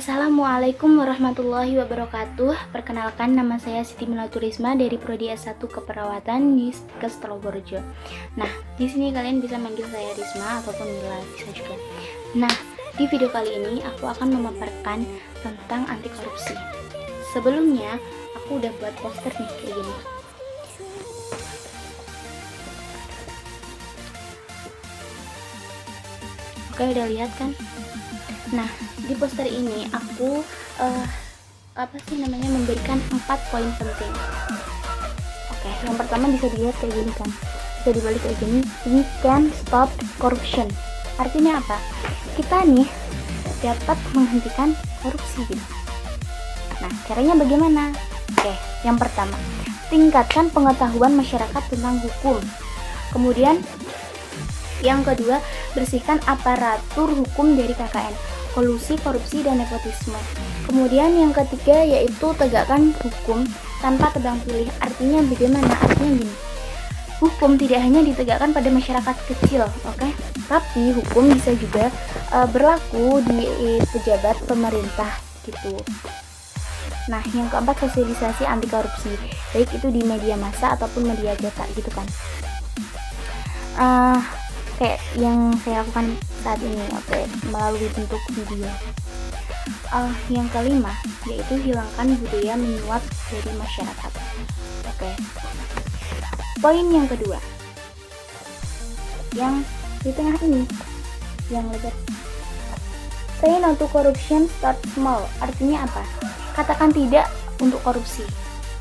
Assalamualaikum warahmatullahi wabarakatuh. Perkenalkan, nama saya Siti Minaturisma dari Prodi S1 Keperawatan di Stikes Telogorejo. Nah, di sini kalian bisa manggil saya Risma ataupun Mila, bisa juga. Nah, di video kali ini aku akan memaparkan tentang anti korupsi. Sebelumnya, aku udah buat poster nih kayak gini. Oke, udah lihat kan? Nah, di poster ini aku memberikan 4 poin penting. Oke, yang pertama bisa dilihat kayak gini kan, bisa dibalik kayak gini. We can stop corruption. Artinya apa? Kita nih dapat menghentikan korupsi gitu. Nah, caranya bagaimana? Oke, yang pertama, tingkatkan pengetahuan masyarakat tentang hukum. Kemudian yang kedua, bersihkan aparatur hukum dari KKN, kolusi, korupsi, dan nepotisme. Kemudian yang ketiga yaitu tegakkan hukum tanpa tebang pilih. Artinya bagaimana? Artinya gini, hukum tidak hanya ditegakkan pada masyarakat kecil, oke? Tapi hukum bisa juga berlaku di pejabat pemerintah gitu. Nah, yang keempat, sosialisasi anti korupsi, baik itu di media massa ataupun media cetak gitu kan. Kayak yang saya lakukan saat ini, melalui bentuk video. Yang kelima yaitu hilangkan budaya menyuap dari masyarakat. Poin yang kedua, yang di tengah ini, yang lebar. Say no to corruption, start small. Artinya apa? Katakan tidak untuk korupsi,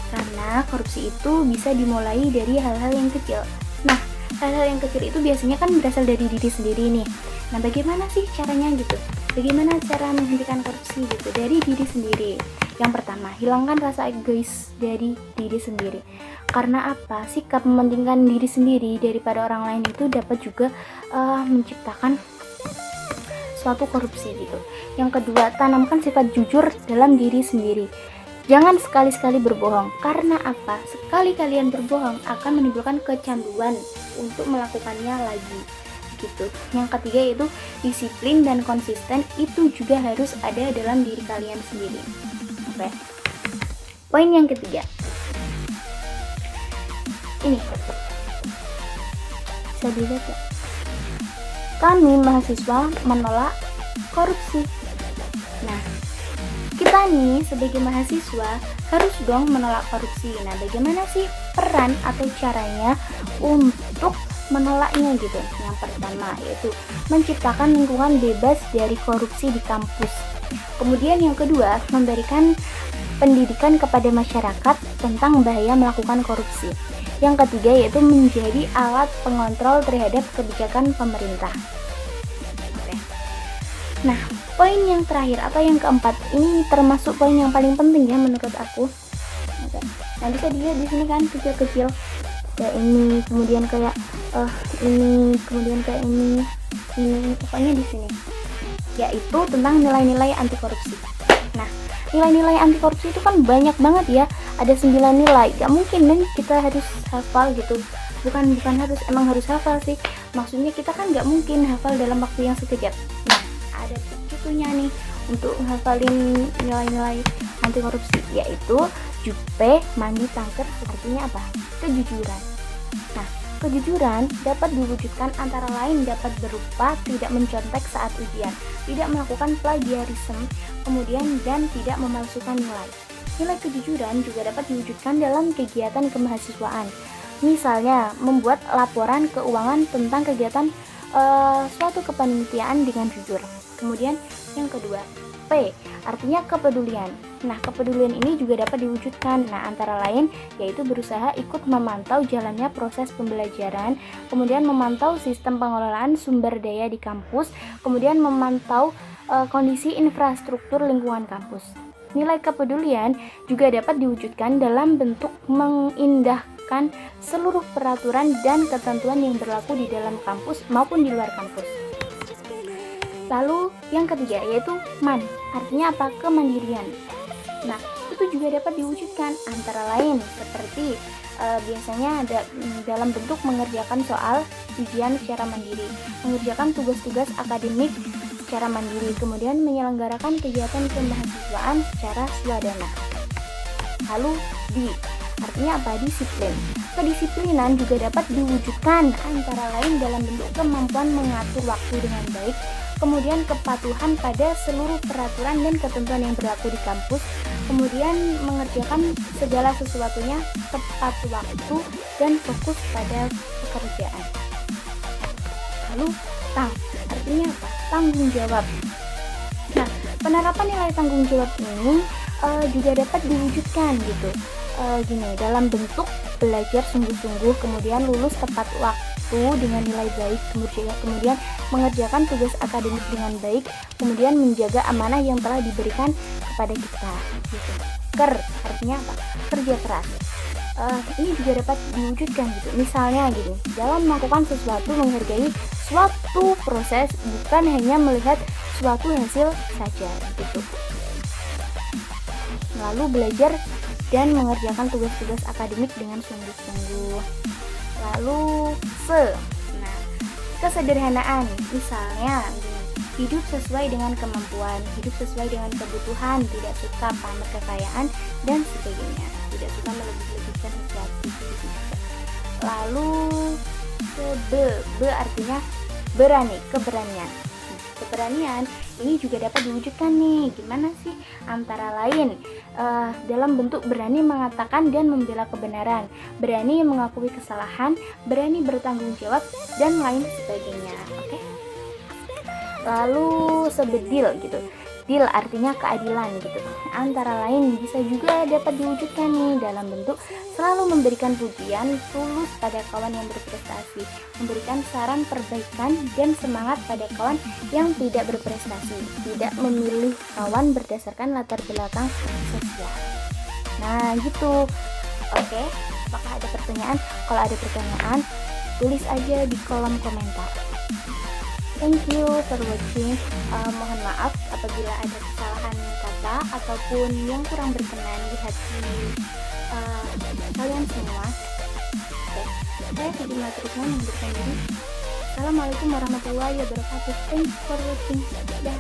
karena korupsi itu bisa dimulai dari hal-hal yang kecil. Nah, hal-hal yang kecil itu biasanya kan berasal dari diri sendiri nih. Nah, bagaimana sih caranya gitu? Bagaimana cara menghentikan korupsi gitu? Dari diri sendiri. Yang pertama, hilangkan rasa egois dari diri sendiri. Karena apa? Sikap mementingkan diri sendiri daripada orang lain itu dapat juga menciptakan suatu korupsi gitu. Yang kedua, tanamkan sifat jujur dalam diri sendiri. Jangan sekali-sekali berbohong. Karena apa? Sekali kalian berbohong akan menimbulkan kecanduan untuk melakukannya lagi gitu. Yang ketiga yaitu disiplin dan konsisten, itu juga harus ada dalam diri kalian sendiri. Oke. Poin yang ketiga. Ini. Bisa dilihat ya. Kami mahasiswa menolak korupsi. Nah, kita nih sebagai mahasiswa harus dong menolak korupsi. Nah, bagaimana sih peran atau caranya untuk menolaknya gitu? Yang pertama yaitu menciptakan lingkungan bebas dari korupsi di kampus. Kemudian yang kedua, memberikan pendidikan kepada masyarakat tentang bahaya melakukan korupsi. Yang ketiga yaitu menjadi alat pengontrol terhadap kebijakan pemerintah. Nah, poin yang terakhir atau yang keempat ini termasuk poin yang paling penting ya menurut aku. Nah, bisa dilihat di sini kan kecil-kecil kayak ini, kemudian kayak ini, kemudian kayak ini, pokoknya di sini yaitu tentang nilai-nilai anti korupsi. Nah, nilai-nilai anti korupsi itu kan banyak banget ya, ada 9 nilai. Gak mungkin nih kita harus hafal gitu. Bukan harus, emang harus hafal sih. Maksudnya kita kan gak mungkin hafal dalam waktu yang sekejap. Nah, ada cukupnya nih untuk hafalin nilai-nilai anti korupsi, yaitu Jupe, Mandi, Tangker. Artinya apa? Kejujuran. Nah, kejujuran dapat diwujudkan antara lain dapat berupa tidak mencontek saat ujian, tidak melakukan plagiarisme, kemudian dan tidak memalsukan nilai. Nilai kejujuran juga dapat diwujudkan dalam kegiatan kemahasiswaan. Misalnya, membuat laporan keuangan tentang kegiatan suatu kepanitiaan dengan jujur. Kemudian yang kedua, P, artinya kepedulian. Nah, kepedulian ini juga dapat diwujudkan. Nah, antara lain yaitu berusaha ikut memantau jalannya proses pembelajaran, kemudian memantau sistem pengelolaan sumber daya di kampus, kemudian memantau kondisi infrastruktur lingkungan kampus. Nilai kepedulian juga dapat diwujudkan dalam bentuk mengindahkan seluruh peraturan dan ketentuan yang berlaku di dalam kampus maupun di luar kampus. Lalu yang ketiga yaitu MAN, artinya apa? Kemandirian. Nah, itu juga dapat diwujudkan antara lain seperti biasanya ada dalam bentuk mengerjakan soal ujian secara mandiri, mengerjakan tugas-tugas akademik secara mandiri, kemudian menyelenggarakan kegiatan kemahasiswaan secara swadana. Lalu D, artinya apa? Disiplin. Kedisiplinan juga dapat diwujudkan antara lain dalam bentuk kemampuan mengatur waktu dengan baik, kemudian kepatuhan pada seluruh peraturan dan ketentuan yang berlaku di kampus, kemudian mengerjakan segala sesuatunya tepat waktu dan fokus pada pekerjaan. Lalu tang, artinya apa? Tanggung jawab. Nah, penerapan nilai tanggung jawab ini juga dapat diwujudkan gitu. Gini, dalam bentuk belajar sungguh-sungguh, kemudian lulus tepat waktu dengan nilai baik, kemudian mengerjakan tugas akademik dengan baik, kemudian menjaga amanah yang telah diberikan kepada kita gitu. Artinya apa? Kerja keras. Ini juga dapat diwujudkan gitu. Misalnya gini, dalam melakukan sesuatu menghargai suatu proses, bukan hanya melihat suatu hasil saja gitu. Lalu belajar dan mengerjakan tugas-tugas akademik dengan sungguh-sungguh. Lalu nah, kesederhanaan, misalnya hidup sesuai dengan kemampuan, hidup sesuai dengan kebutuhan, tidak suka pamer kekayaan dan sebagainya, tidak suka melebih-lebihkan sesuatu gitu. Lalu artinya berani, keberanian. Keberanian ini juga dapat diwujudkan nih. Gimana sih? Antara lain dalam bentuk berani mengatakan dan membela kebenaran, berani mengakui kesalahan, berani bertanggung jawab, dan lain sebagainya. Oke? Lalu sebedil gitu. Deal artinya keadilan gitu. Antara lain bisa juga dapat diwujudkan nih dalam bentuk selalu memberikan pujian tulus pada kawan yang berprestasi, memberikan saran perbaikan dan semangat pada kawan yang tidak berprestasi, tidak memilih kawan berdasarkan latar belakang sosial. Nah gitu. Oke, apakah ada pertanyaan? Kalau ada pertanyaan, tulis aja di kolom komentar. Thank you for watching. Mohon maaf apabila ada kesalahan kata ataupun yang kurang berkenan di hati kalian semua. Oke, saya Fidi Matrikman mengundurkan diri. Assalamualaikum warahmatullahi wabarakatuh. Thanks for watching. Dah.